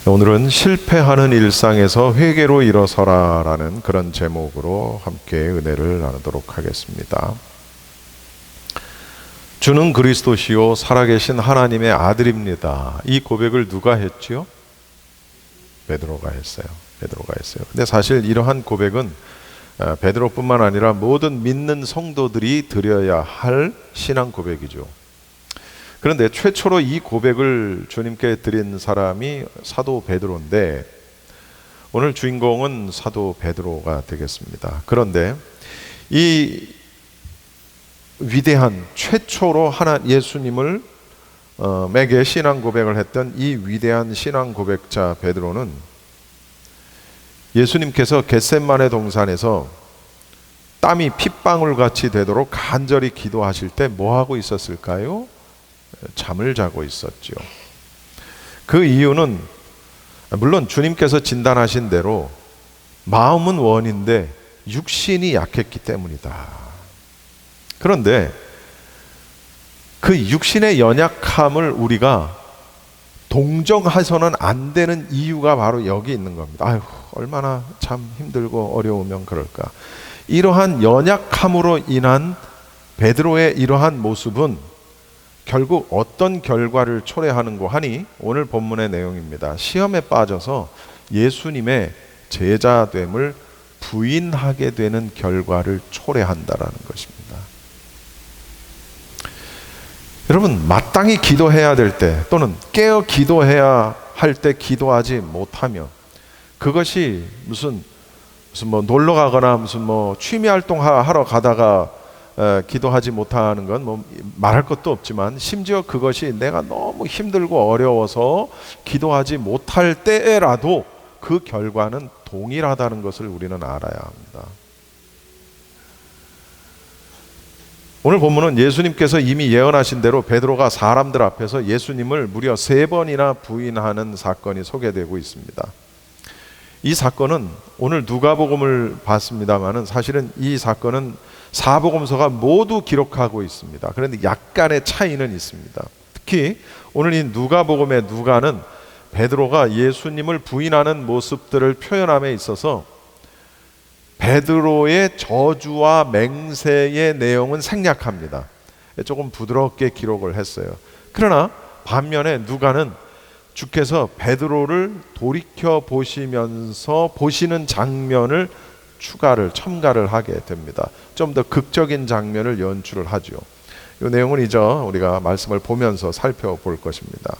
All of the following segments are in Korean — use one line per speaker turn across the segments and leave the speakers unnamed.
오늘은 실패하는 일상에서 회개로 일어서라라는 그런 제목으로 함께 은혜를 나누도록 하겠습니다. 주는 그리스도시요 살아계신 하나님의 아들입니다. 이 고백을 누가 했지요? 베드로가 했어요. 근데 사실 이러한 고백은 베드로뿐만 아니라 모든 믿는 성도들이 드려야 할 신앙 고백이죠. 그런데 최초로 이 고백을 주님께 드린 사람이 사도 베드로인데 오늘 주인공은 사도 베드로가 되겠습니다. 그런데 이 위대한 최초로 예수님을 에게 신앙 고백을 했던 이 위대한 신앙 고백자 베드로는 예수님께서 겟세마네 동산에서 땀이 핏방울 같이 되도록 간절히 기도하실 때 뭐 하고 있었을까요? 잠을 자고 있었죠. 그 이유는 물론 주님께서 진단하신 대로 마음은 원인데 육신이 약했기 때문이다. 그런데 그 육신의 연약함을 우리가 동정해서는 안 되는 이유가 바로 여기 있는 겁니다. 아유, 얼마나 참 힘들고 어려우면 그럴까. 이러한 연약함으로 인한 베드로의 이러한 모습은 결국 어떤 결과를 초래하는고 하니 오늘 본문의 내용입니다. 시험에 빠져서 예수님의 제자됨을 부인하게 되는 결과를 초래한다라는 것입니다. 여러분, 마땅히 기도해야 될 때 또는 깨어 기도해야 할 때 기도하지 못하면 그것이 무슨 뭐 놀러 가거나 무슨 뭐 취미 활동 하러 가다가 기도하지 못하는 건 뭐 말할 것도 없지만 심지어 그것이 내가 너무 힘들고 어려워서 기도하지 못할 때라도 그 결과는 동일하다는 것을 우리는 알아야 합니다. 오늘 본문은 예수님께서 이미 예언하신 대로 베드로가 사람들 앞에서 예수님을 무려 3번이나 부인하는 사건이 소개되고 있습니다. 이 사건은 오늘 누가복음을 봤습니다마는 사실은 이 사건은 사복음서가 모두 기록하고 있습니다. 그런데 약간의 차이는 있습니다. 특히 오늘 이 누가복음의 누가는 베드로가 예수님을 부인하는 모습들을 표현함에 있어서 베드로의 저주와 맹세의 내용은 생략합니다. 조금 부드럽게 기록을 했어요. 그러나 반면에 누가는 주께서 베드로를 돌이켜 보시면서 보시는 장면을 첨가를 하게 됩니다. 좀 더 극적인 장면을 연출을 하죠. 이 내용은 이제 우리가 말씀을 보면서 살펴볼 것입니다.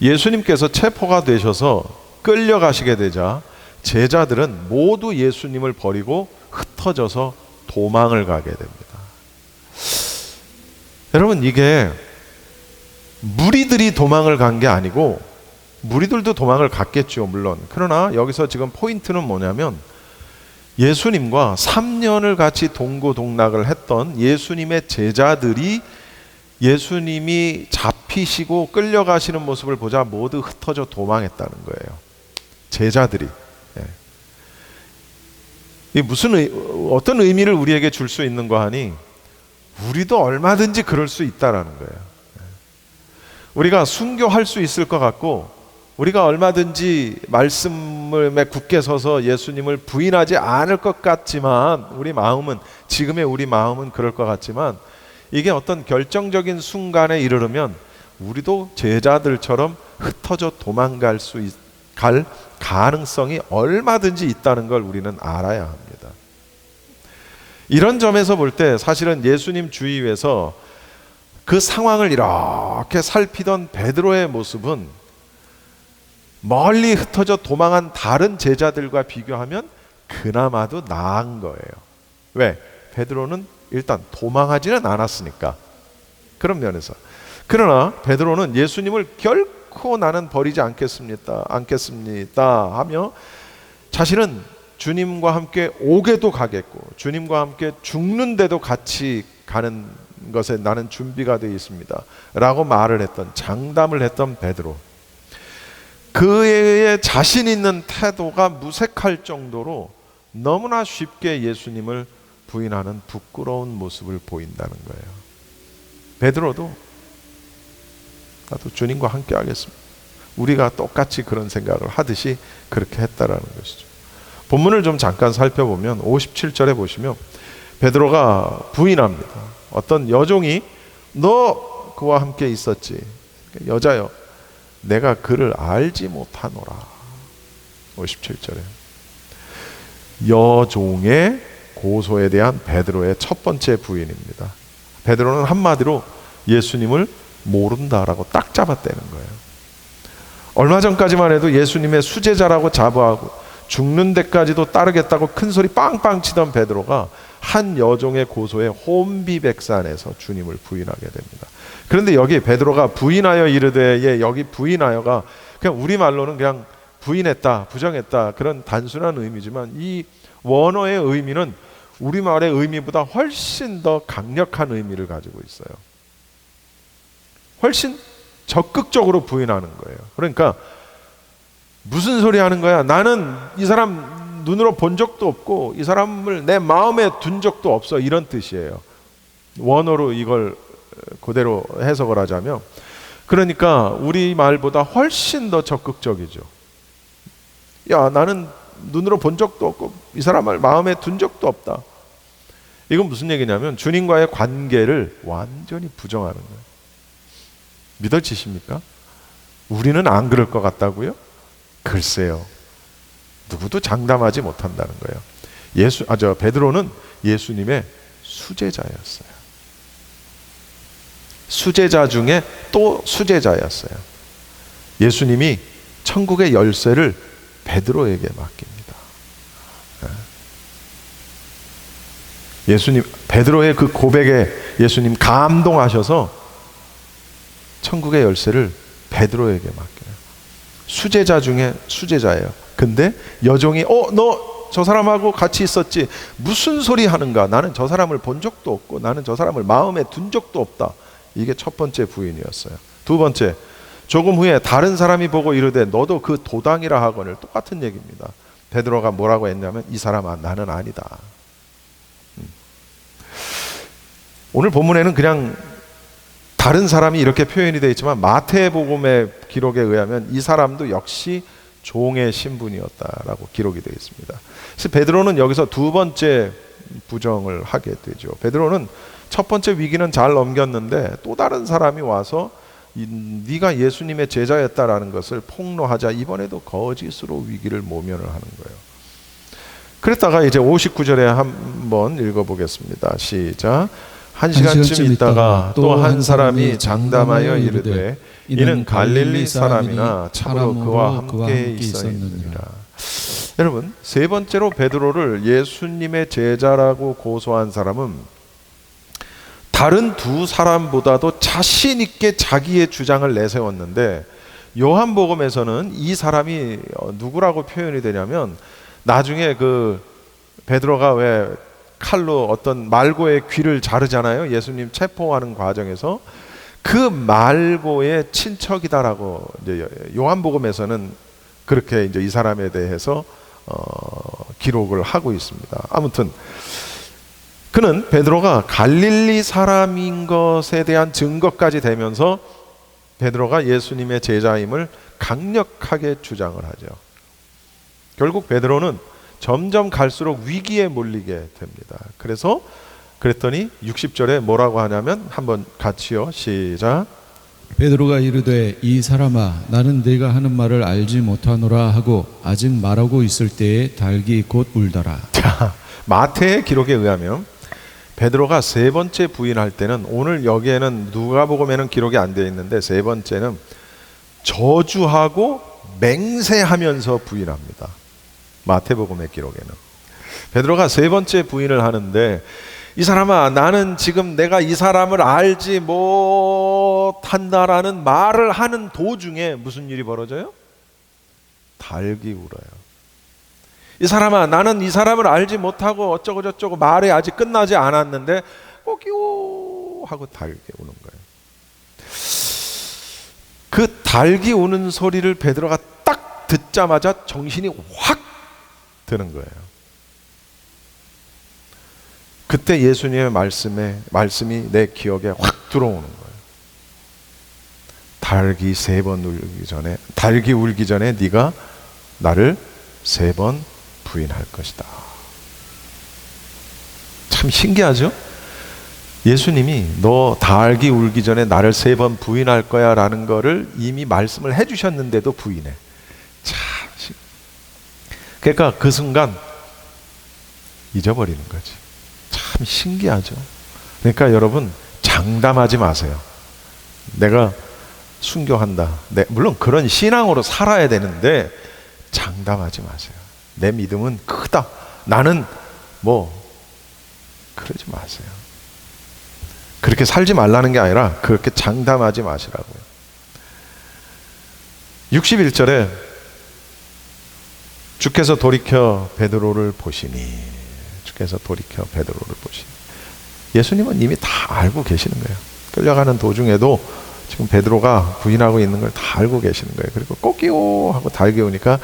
예수님께서 체포가 되셔서 끌려가시게 되자 제자들은 모두 예수님을 버리고 흩어져서 도망을 가게 됩니다. 여러분, 이게 무리들이 도망을 간 게 아니고 무리들도 도망을 갔겠죠, 물론. 그러나 여기서 지금 포인트는 뭐냐면 예수님과 3년을 같이 동고동락을 했던 예수님의 제자들이 예수님이 잡히시고 끌려가시는 모습을 보자 모두 흩어져 도망했다는 거예요. 제자들이. 이 어떤 의미를 우리에게 줄 수 있는가 하니 우리도 얼마든지 그럴 수 있다라는 거예요. 우리가 순교할 수 있을 것 같고 우리가 얼마든지 말씀에 굳게 서서 예수님을 부인하지 않을 것 같지만 지금의 우리 마음은 그럴 것 같지만 이게 어떤 결정적인 순간에 이르르면 우리도 제자들처럼 흩어져 도망갈 갈 가능성이 얼마든지 있다는 걸 우리는 알아야 합니다. 이런 점에서 볼 때 사실은 예수님 주위에서 그 상황을 이렇게 살피던 베드로의 모습은 멀리 흩어져 도망한 다른 제자들과 비교하면 그나마도 나은 거예요. 왜? 베드로는 일단 도망하지는 않았으니까. 그런 면에서. 그러나 베드로는 예수님을 결코 나는 버리지 않겠습니다 하며 자신은 주님과 함께 오게도 가겠고 주님과 함께 죽는데도 같이 가는 것에 나는 준비가 되어 있습니다 라고 장담을 했던 베드로. 그의 자신 있는 태도가 무색할 정도로 너무나 쉽게 예수님을 부인하는 부끄러운 모습을 보인다는 거예요. 베드로도 나도 주님과 함께 하겠습니다. 우리가 똑같이 그런 생각을 하듯이 그렇게 했다라는 것이죠. 본문을 좀 잠깐 살펴보면 57절에 보시면 베드로가 부인합니다. 어떤 여종이 너 그와 함께 있었지. 여자여 내가 그를 알지 못하노라. 57절에 여종의 고소에 대한 베드로의 첫 번째 부인입니다. 베드로는 한마디로 예수님을 모른다라고 딱 잡아떼는 거예요. 얼마 전까지만 해도 예수님의 수제자라고 자부하고 죽는 데까지도 따르겠다고 큰 소리 빵빵 치던 베드로가 한 여종의 고소에 혼비백산해서 주님을 부인하게 됩니다. 그런데 여기 베드로가 부인하여 이르되, 여기 부인하여가 그냥 우리말로는 그냥 부인했다, 부정했다 그런 단순한 의미지만 이 원어의 의미는 우리말의 의미보다 훨씬 더 강력한 의미를 가지고 있어요. 훨씬 적극적으로 부인하는 거예요. 그러니까 무슨 소리 하는 거야? 나는 이 사람 눈으로 본 적도 없고 이 사람을 내 마음에 둔 적도 없어, 이런 뜻이에요. 원어로 이걸 그대로 해석을 하자면, 그러니까 우리 말보다 훨씬 더 적극적이죠. 야, 나는 눈으로 본 적도 없고 이 사람을 마음에 둔 적도 없다. 이건 무슨 얘기냐면 주님과의 관계를 완전히 부정하는 거예요. 믿어지십니까? 우리는 안 그럴 것 같다고요? 글쎄요. 누구도 장담하지 못한다는 거예요. 베드로는 예수님의 수제자였어요. 수제자 중에 또 수제자였어요. 예수님이 천국의 열쇠를 베드로에게 맡깁니다. 베드로의 그 고백에 예수님 감동하셔서 천국의 열쇠를 베드로에게 맡겨요. 수제자 중에 수제자예요. 근데 여종이 너 저 사람하고 같이 있었지, 무슨 소리 하는가, 나는 저 사람을 본 적도 없고 나는 저 사람을 마음에 둔 적도 없다. 이게 첫 번째 부인이었어요. 두 번째, 조금 후에 다른 사람이 보고 이르되 너도 그 도당이라 하거늘. 똑같은 얘기입니다. 베드로가 뭐라고 했냐면 이 사람아 나는 아니다. 오늘 본문에는 그냥 다른 사람이 이렇게 표현이 되어 있지만 마태복음의 기록에 의하면 이 사람도 역시 종의 신분이었다라고 기록이 되어 있습니다. 그래서 베드로는 여기서 두 번째 부정을 하게 되죠. 베드로는 첫 번째 위기는 잘 넘겼는데 또 다른 사람이 와서 네가 예수님의 제자였다라는 것을 폭로하자 이번에도 거짓으로 위기를 모면을 하는 거예요. 그랬다가 이제 59절에 한번 읽어보겠습니다. 시작. 한 시간쯤 있다가 또 한 사람이 장담하여 이르되 이는 갈릴리 사람이나 참으로 그와 함께 있었느니라. 여러분, 세 번째로 베드로를 예수님의 제자라고 고소한 사람은 다른 두 사람보다도 자신 있게 자기의 주장을 내세웠는데 요한복음에서는 이 사람이 누구라고 표현이 되냐면 나중에 그 베드로가 왜 칼로 어떤 말고의 귀를 자르잖아요. 예수님 체포하는 과정에서 그 말고의 친척이다라고 이제 요한복음에서는 그렇게 이제 이 사람에 대해서 기록을 하고 있습니다. 아무튼 그는 베드로가 갈릴리 사람인 것에 대한 증거까지 되면서 베드로가 예수님의 제자임을 강력하게 주장을 하죠. 결국 베드로는 점점 갈수록 위기에 몰리게 됩니다. 그랬더니 60절에 뭐라고 하냐면 한번 같이요. 시작.
베드로가 이르되 이 사람아 나는 네가 하는 말을 알지 못하노라 하고 아직 말하고 있을 때에 닭이 곧 울더라.
자, 마태의 기록에 의하면 베드로가 세 번째 부인할 때는, 오늘 여기에는 누가복음에는 기록이 안 되어 있는데 세 번째는 저주하고 맹세하면서 부인합니다. 마태복음의 기록에는 베드로가 세 번째 부인을 하는데 이 사람아 나는 지금 내가 이 사람을 알지 못한다라는 말을 하는 도중에 무슨 일이 벌어져요? 닭이 울어요. 이 사람아 나는 이 사람을 알지 못하고 어쩌고 저쩌고 말이 아직 끝나지 않았는데 꼬끼오 하고 닭이 우는 거예요. 그 닭이 우는 소리를 베드로가 딱 듣자마자 정신이 확 드는 거예요. 그때 예수님의 말씀이 내 기억에 확 들어오는 거예요. 달기 울기 전에 네가 나를 3번 부인할 것이다. 참 신기하죠? 예수님이 너 달기 울기 전에 나를 3번 부인할 거야 라는 거를 이미 말씀을 해주셨는데도 부인해. 참 그러니까 그 순간 잊어버리는 거지. 참 신기하죠? 그러니까 여러분 장담하지 마세요. 내가 순교한다. 물론 그런 신앙으로 살아야 되는데 장담하지 마세요. 내 믿음은 크다. 나는 그러지 마세요. 그렇게 살지 말라는 게 아니라 그렇게 장담하지 마시라고요. 61절에 주께서 돌이켜 베드로를 보시니 예수님은 이미 다 알고 계시는 거예요. 끌려가는 도중에도 지금 베드로가 부인하고 있는 걸 다 알고 계시는 거예요. 그리고 꼬끼오 하고 달겨오니까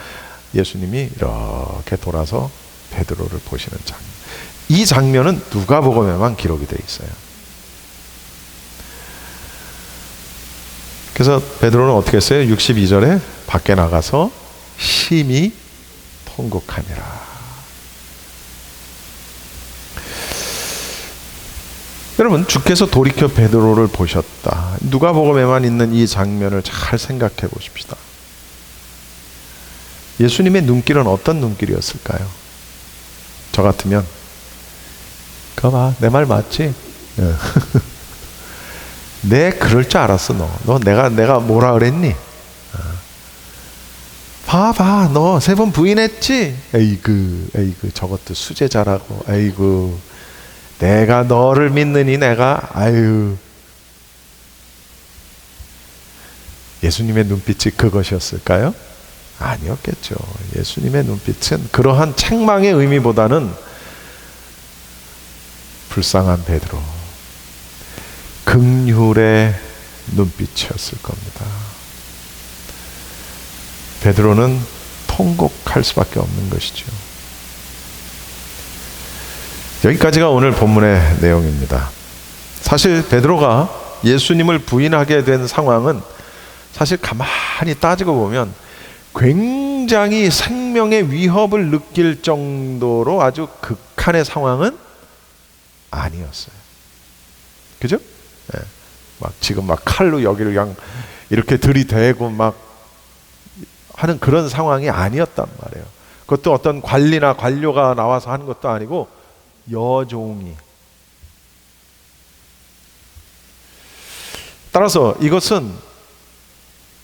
예수님이 이렇게 돌아서 베드로를 보시는 장면. 이 장면은 누가복음에만 기록이 되어 있어요. 그래서 베드로는 어떻게 했어요? 62절에 밖에 나가서 심히 통곡하니라. 여러분, 주께서 돌이켜 베드로를 보셨다. 누가복음에만 있는 이 장면을 잘 생각해 보십시다. 예수님의 눈길은 어떤 눈길이었을까요? 저 같으면 그거 봐, 내 말 맞지? 내 그럴 줄 알았어. 너 내가 뭐라 그랬니? 봐봐, 너 3번 부인했지? 에이그 저것도 수제자라고. 에이그 내가 너를 믿느니 내가 예수님의 눈빛이 그것이었을까요? 아니었겠죠. 예수님의 눈빛은 그러한 책망의 의미보다는 불쌍한 베드로, 긍휼의 눈빛이었을 겁니다. 베드로는 통곡할 수밖에 없는 것이죠. 여기까지가 오늘 본문의 내용입니다. 사실 베드로가 예수님을 부인하게 된 상황은 사실 가만히 따지고 보면 굉장히 생명의 위협을 느낄 정도로 아주 극한의 상황은 아니었어요. 그죠? 네. 지금 칼로 여기를 그냥 이렇게 들이대고 하는 그런 상황이 아니었단 말이에요. 그것도 어떤 관리나 관료가 나와서 하는 것도 아니고 여종이. 따라서 이것은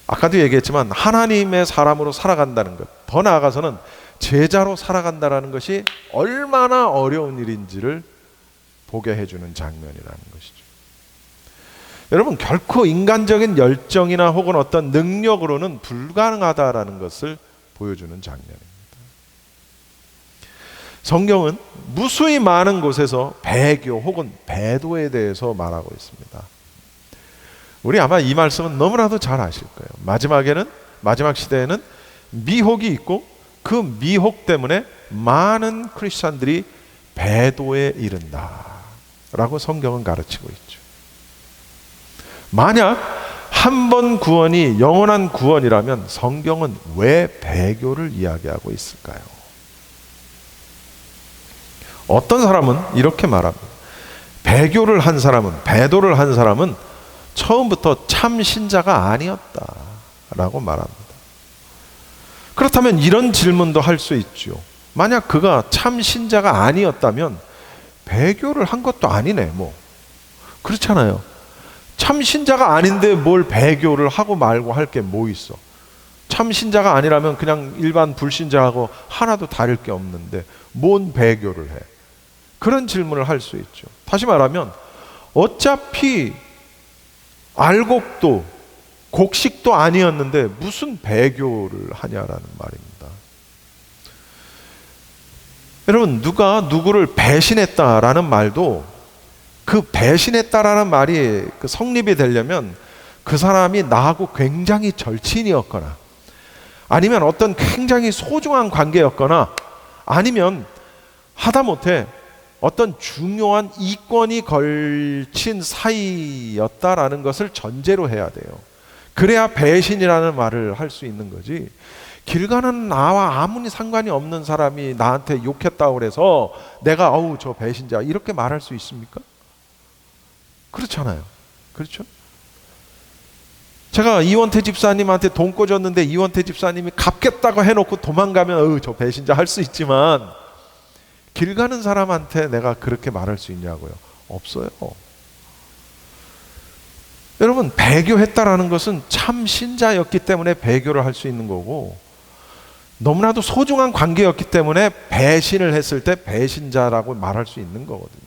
아까도 얘기했지만 하나님의 사람으로 살아간다는 것, 더 나아가서는 제자로 살아간다는 것이 얼마나 어려운 일인지를 보게 해주는 장면이라는 것이죠. 여러분, 결코 인간적인 열정이나 혹은 어떤 능력으로는 불가능하다라는 것을 보여주는 장면입니다. 성경은 무수히 많은 곳에서 배교 혹은 배도에 대해서 말하고 있습니다. 우리 아마 이 말씀은 너무나도 잘 아실 거예요. 마지막 시대에는 미혹이 있고 그 미혹 때문에 많은 크리스찬들이 배도에 이른다라고 성경은 가르치고 있죠. 만약 한 번 구원이 영원한 구원이라면 성경은 왜 배교를 이야기하고 있을까요? 어떤 사람은 이렇게 말합니다. 배교를 한 사람은, 배도를 한 사람은 처음부터 참 신자가 아니었다라고 말합니다. 그렇다면 이런 질문도 할 수 있죠. 만약 그가 참 신자가 아니었다면 배교를 한 것도 아니네, 그렇잖아요. 참 신자가 아닌데 뭘 배교를 하고 말고 할 게 뭐 있어? 참 신자가 아니라면 그냥 일반 불신자하고 하나도 다를 게 없는데 뭔 배교를 해? 그런 질문을 할 수 있죠. 다시 말하면 어차피 알곡도 곡식도 아니었는데 무슨 배교를 하냐라는 말입니다. 여러분, 누가 누구를 배신했다라는 말도 그 배신했다라는 말이 그 성립이 되려면 그 사람이 나하고 굉장히 절친이었거나 아니면 어떤 굉장히 소중한 관계였거나 아니면 하다못해 어떤 중요한 이권이 걸친 사이였다라는 것을 전제로 해야 돼요. 그래야 배신이라는 말을 할 수 있는 거지. 길 가는 나와 아무리 상관이 없는 사람이 나한테 욕했다고 그래서 내가 어우 저 배신자 이렇게 말할 수 있습니까? 그렇잖아요. 그렇죠? 제가 이원태 집사님한테 돈 꿔줬는데 이원태 집사님이 갚겠다고 해놓고 도망가면 어우 저 배신자 할 수 있지만 길 가는 사람한테 내가 그렇게 말할 수 있냐고요? 없어요. 여러분, 배교했다라는 것은 참 신자였기 때문에 배교를 할 수 있는 거고, 너무나도 소중한 관계였기 때문에 배신을 했을 때 배신자라고 말할 수 있는 거거든요.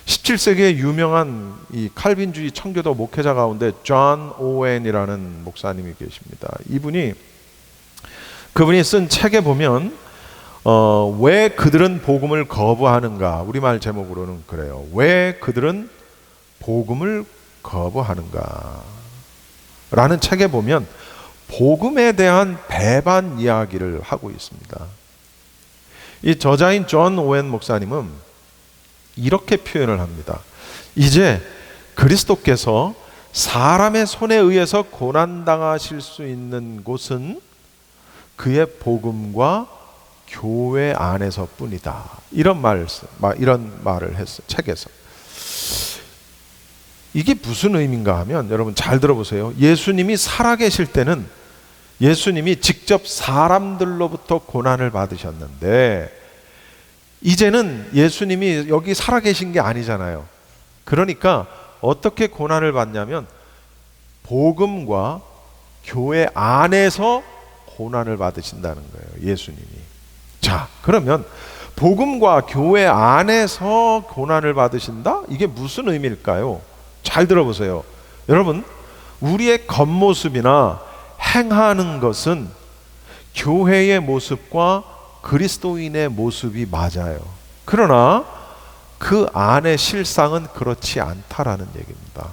17세기의 유명한 이 칼빈주의 청교도 목회자 가운데 존 오웬이라는 목사님이 계십니다. 그분이 쓴 책에 보면 왜 그들은 복음을 거부하는가, 우리말 제목으로는 그래요. 왜 그들은 복음을 거부하는가 라는 책에 보면 복음에 대한 배반 이야기를 하고 있습니다. 이 저자인 존 오웬 목사님은 이렇게 표현을 합니다. 이제 그리스도께서 사람의 손에 의해서 고난당하실 수 있는 곳은 그의 복음과 교회 안에서 뿐이다. 이런 말을 했어요. 책에서. 이게 무슨 의미인가 하면 여러분 잘 들어보세요. 예수님이 살아계실 때는 예수님이 직접 사람들로부터 고난을 받으셨는데 이제는 예수님이 여기 살아계신 게 아니잖아요. 그러니까 어떻게 고난을 받냐면 복음과 교회 안에서 고난을 받으신다는 거예요. 예수님이. 자, 그러면 복음과 교회 안에서 고난을 받으신다? 이게 무슨 의미일까요? 잘 들어보세요. 여러분, 우리의 겉모습이나 행하는 것은 교회의 모습과 그리스도인의 모습이 맞아요. 그러나 그 안의 실상은 그렇지 않다라는 얘기입니다.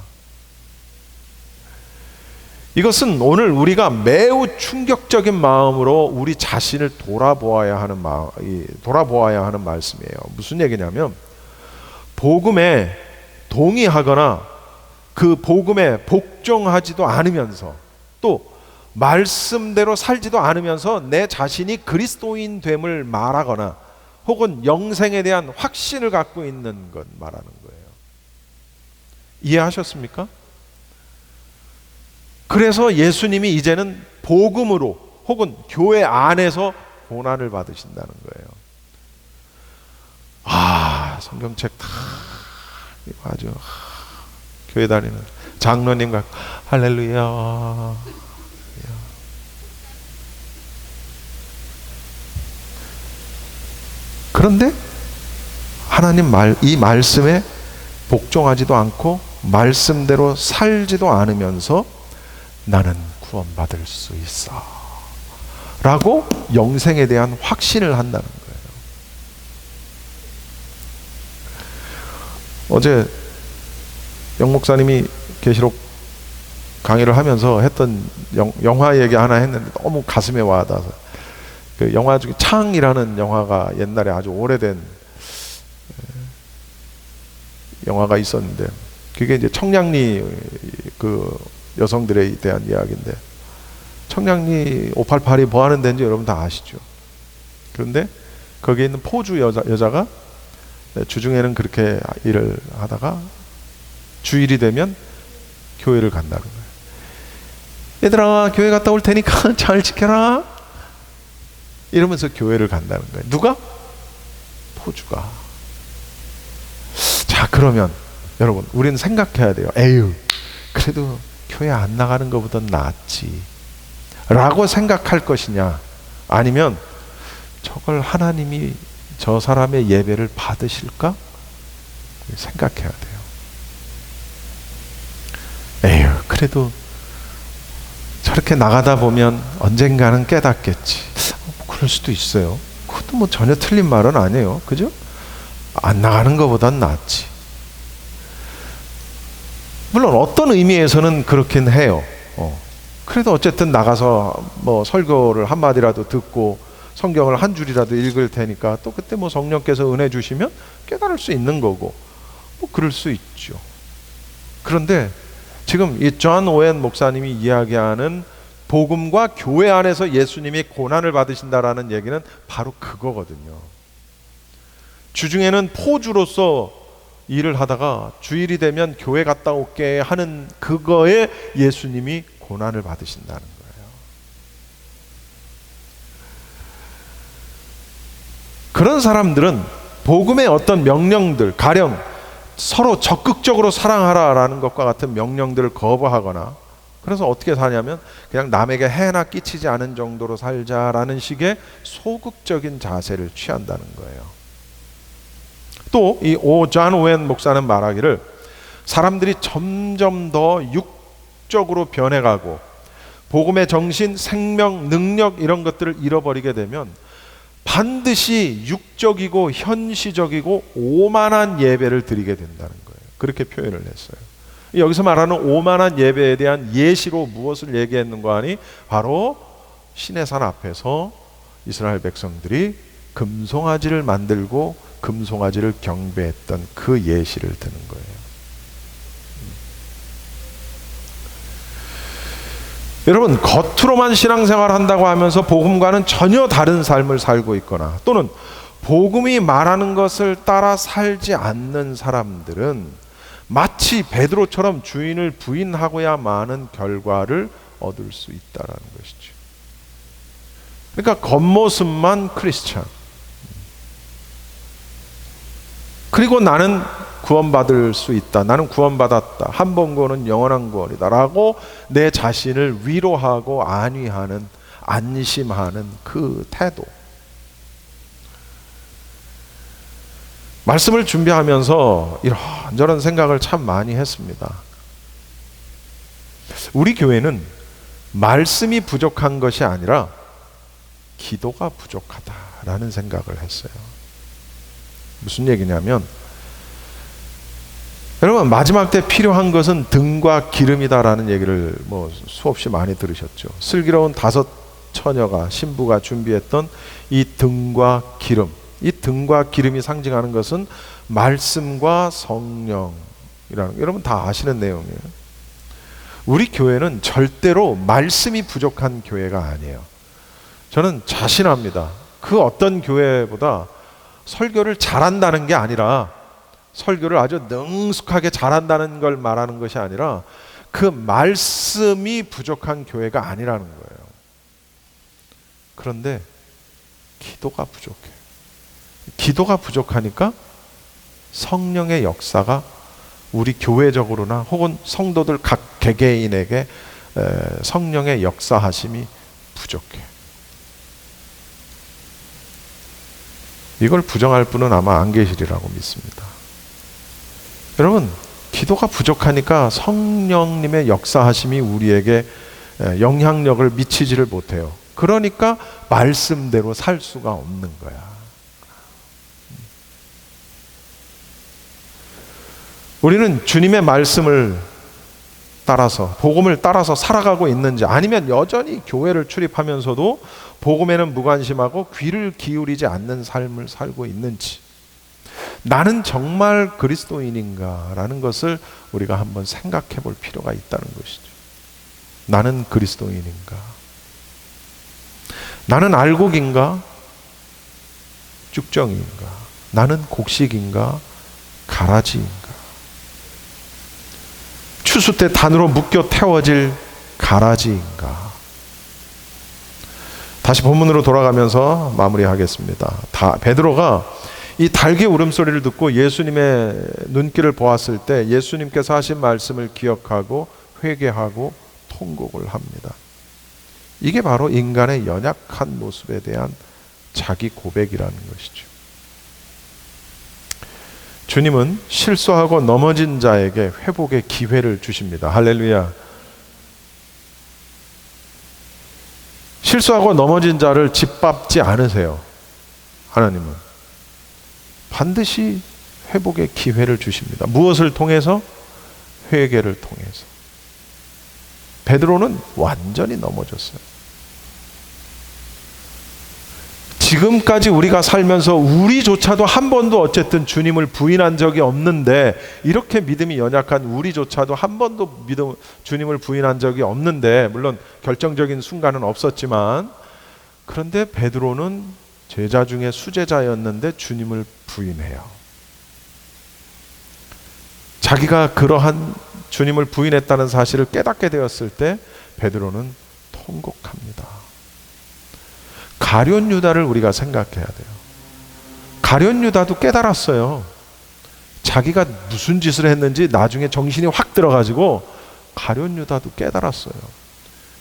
이것은 오늘 우리가 매우 충격적인 마음으로 우리 자신을 돌아보아야 하는 말씀이에요. 무슨 얘기냐면 복음에 동의하거나 그 복음에 복종하지도 않으면서 또 말씀대로 살지도 않으면서 내 자신이 그리스도인 됨을 말하거나 혹은 영생에 대한 확신을 갖고 있는 것 말하는 거예요. 이해하셨습니까? 그래서 예수님이 이제는 복음으로 혹은 교회 안에서 고난을 받으신다는 거예요. 아, 성경책 다 아주 교회 다니는 장로님과 할렐루야. 그런데 하나님 이 말씀에 복종하지도 않고 말씀대로 살지도 않으면서 나는 구원받을 수 있어 라고 영생에 대한 확신을 한다는 거예요. 어제 영 목사님이 계시록 강의를 하면서 했던 영화 얘기 하나 했는데 너무 가슴에 와닿아서, 그 영화 중에 창이라는 영화가 옛날에 아주 오래된 영화가 있었는데 그게 이제 청량리 그 여성들에 대한 이야기인데, 청량리 588이 뭐 하는 데인지 여러분 다 아시죠? 그런데 거기에 있는 포주 여자가 주중에는 그렇게 일을 하다가 주일이 되면 교회를 간다는 거예요. 얘들아, 교회 갔다 올 테니까 잘 지켜라 이러면서 교회를 간다는 거예요. 누가? 포주가. 자, 그러면 여러분 우리는 생각해야 돼요. 에휴, 그래도 교회 안 나가는 것보단 낫지 라고 생각할 것이냐, 아니면 저걸 하나님이 저 사람의 예배를 받으실까 생각해야 돼요. 에휴, 그래도 저렇게 나가다 보면 언젠가는 깨닫겠지. 그럴 수도 있어요. 그것도 뭐 전혀 틀린 말은 아니에요. 그죠? 안 나가는 것보단 낫지. 물론 어떤 의미에서는 그렇긴 해요. 그래도 어쨌든 나가서 뭐 설교를 한마디라도 듣고 성경을 한 줄이라도 읽을 테니까 또 그때 뭐 성령께서 은혜 주시면 깨달을 수 있는 거고 뭐 그럴 수 있죠. 그런데 지금 이 존 오웬 목사님이 이야기하는 복음과 교회 안에서 예수님이 고난을 받으신다라는 얘기는 바로 그거거든요. 주중에는 포주로서 일을 하다가 주일이 되면 교회 갔다 올게 하는 그거에 예수님이 고난을 받으신다는 거예요. 그런 사람들은 복음의 어떤 명령들, 가령 서로 적극적으로 사랑하라라는 것과 같은 명령들을 거부하거나, 그래서 어떻게 사냐면 그냥 남에게 해나 끼치지 않은 정도로 살자라는 식의 소극적인 자세를 취한다는 거예요. 또 이 존 오웬 목사는 말하기를, 사람들이 점점 더 육적으로 변해가고 복음의 정신, 생명, 능력 이런 것들을 잃어버리게 되면 반드시 육적이고 현시적이고 오만한 예배를 드리게 된다는 거예요. 그렇게 표현을 했어요. 여기서 말하는 오만한 예배에 대한 예시로 무엇을 얘기했는가 하니, 바로 시내산 앞에서 이스라엘 백성들이 금송아지를 만들고 금송아지를 경배했던 그 예시를 드는 거예요. 여러분, 겉으로만 신앙생활 한다고 하면서 복음과는 전혀 다른 삶을 살고 있거나, 또는 복음이 말하는 것을 따라 살지 않는 사람들은 마치 베드로처럼 주인을 부인하고야 마는 결과를 얻을 수 있다라는 것이죠. 그러니까 겉모습만 크리스찬, 그리고 나는 구원받을 수 있다, 나는 구원받았다, 한 번 구원은 영원한 구원이다 라고 내 자신을 위로하고 안위하는, 안심하는 그 태도. 말씀을 준비하면서 이런저런 생각을 참 많이 했습니다. 우리 교회는 말씀이 부족한 것이 아니라 기도가 부족하다라는 생각을 했어요. 무슨 얘기냐면, 여러분, 마지막 때 필요한 것은 등과 기름이다라는 얘기를 수없이 많이 들으셨죠. 슬기로운 5 처녀가, 신부가 준비했던 이 등과 기름, 이 등과 기름이 상징하는 것은 말씀과 성령이라는 거, 여러분 다 아시는 내용이에요. 우리 교회는 절대로 말씀이 부족한 교회가 아니에요. 저는 자신합니다. 그 어떤 교회보다 설교를 잘한다는 게 아니라, 설교를 아주 능숙하게 잘한다는 걸 말하는 것이 아니라, 그 말씀이 부족한 교회가 아니라는 거예요. 그런데 기도가 부족해. 기도가 부족하니까 성령의 역사가 우리 교회적으로나 혹은 성도들 각 개개인에게 성령의 역사하심이 부족해. 이걸 부정할 분은 아마 안 계시리라고 믿습니다. 여러분, 기도가 부족하니까 성령님의 역사하심이 우리에게 영향력을 미치지를 못해요. 그러니까 말씀대로 살 수가 없는 거야. 우리는 주님의 말씀을 따라서, 복음을 따라서 살아가고 있는지, 아니면 여전히 교회를 출입하면서도 복음에는 무관심하고 귀를 기울이지 않는 삶을 살고 있는지, 나는 정말 그리스도인인가 라는 것을 우리가 한번 생각해 볼 필요가 있다는 것이죠. 나는 그리스도인인가? 나는 알곡인가? 쭉정이인가? 나는 곡식인가? 가라지인가? 추수 때 단으로 묶여 태워질 가라지인가? 다시 본문으로 돌아가면서 마무리하겠습니다. 베드로가 이 닭의 울음소리를 듣고 예수님의 눈길을 보았을 때 예수님께서 하신 말씀을 기억하고 회개하고 통곡을 합니다. 이게 바로 인간의 연약한 모습에 대한 자기 고백이라는 것이죠. 주님은 실수하고 넘어진 자에게 회복의 기회를 주십니다. 할렐루야. 실수하고 넘어진 자를 짓밟지 않으세요. 하나님은 반드시 회복의 기회를 주십니다. 무엇을 통해서? 회개를 통해서. 베드로는 완전히 넘어졌어요. 지금까지 우리가 살면서 우리조차도 한 번도 어쨌든 주님을 부인한 적이 없는데, 이렇게 믿음이 연약한 우리조차도 한 번도 주님을 부인한 적이 없는데, 물론 결정적인 순간은 없었지만, 그런데 베드로는 제자 중에 수제자였는데 주님을 부인해요. 자기가 그러한 주님을 부인했다는 사실을 깨닫게 되었을 때 베드로는 통곡합니다. 가룟 유다를 우리가 생각해야 돼요. 가룟 유다도 깨달았어요. 자기가 무슨 짓을 했는지 나중에 정신이 확 들어가지고 가룟 유다도 깨달았어요.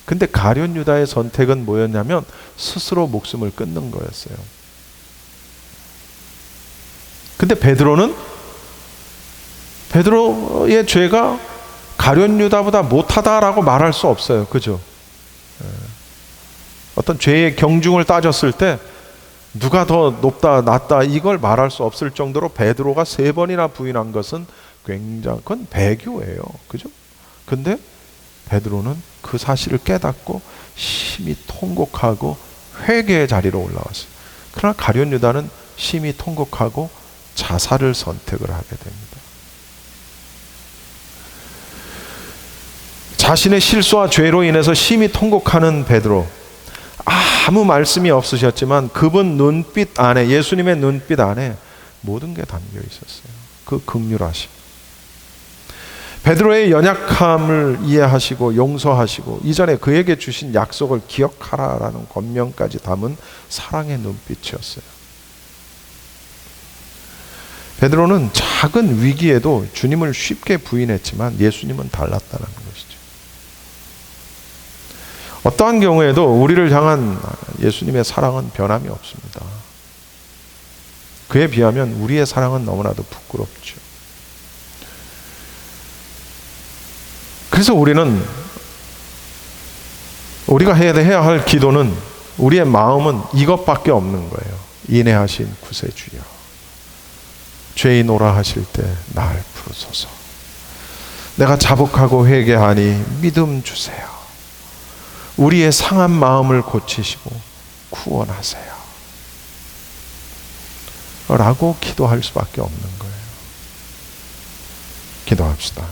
근데 가룟 유다의 선택은 뭐였냐면 스스로 목숨을 끊는 거였어요. 근데 베드로의 죄가 가룟 유다보다 못하다라고 말할 수 없어요. 그죠? 어떤 죄의 경중을 따졌을 때 누가 더 높다 낮다 이걸 말할 수 없을 정도로 베드로가 3번이나 부인한 것은 그건 배교예요. 그죠? 근데 베드로는 그 사실을 깨닫고 심히 통곡하고 회개의 자리로 올라왔어요. 그러나 가룟 유다는 심히 통곡하고 자살을 선택을 하게 됩니다. 자신의 실수와 죄로 인해서 심히 통곡하는 베드로, 아무 말씀이 없으셨지만 그분 눈빛 안에, 예수님의 눈빛 안에 모든 게 담겨 있었어요. 그 긍휼하심. 베드로의 연약함을 이해하시고 용서하시고 이전에 그에게 주신 약속을 기억하라라는 권면까지 담은 사랑의 눈빛이었어요. 베드로는 작은 위기에도 주님을 쉽게 부인했지만 예수님은 달랐다는 것이죠. 어떠한 경우에도 우리를 향한 예수님의 사랑은 변함이 없습니다. 그에 비하면 우리의 사랑은 너무나도 부끄럽죠. 그래서 우리가 해야 할 기도는, 우리의 마음은 이것밖에 없는 거예요. 인애하신 구세주여, 죄인오라 하실 때 날 부르소서. 내가 자복하고 회개하니 믿음 주세요. 우리의 상한 마음을 고치시고 구원하세요. 라고 기도할 수밖에 없는 거예요. 기도합시다.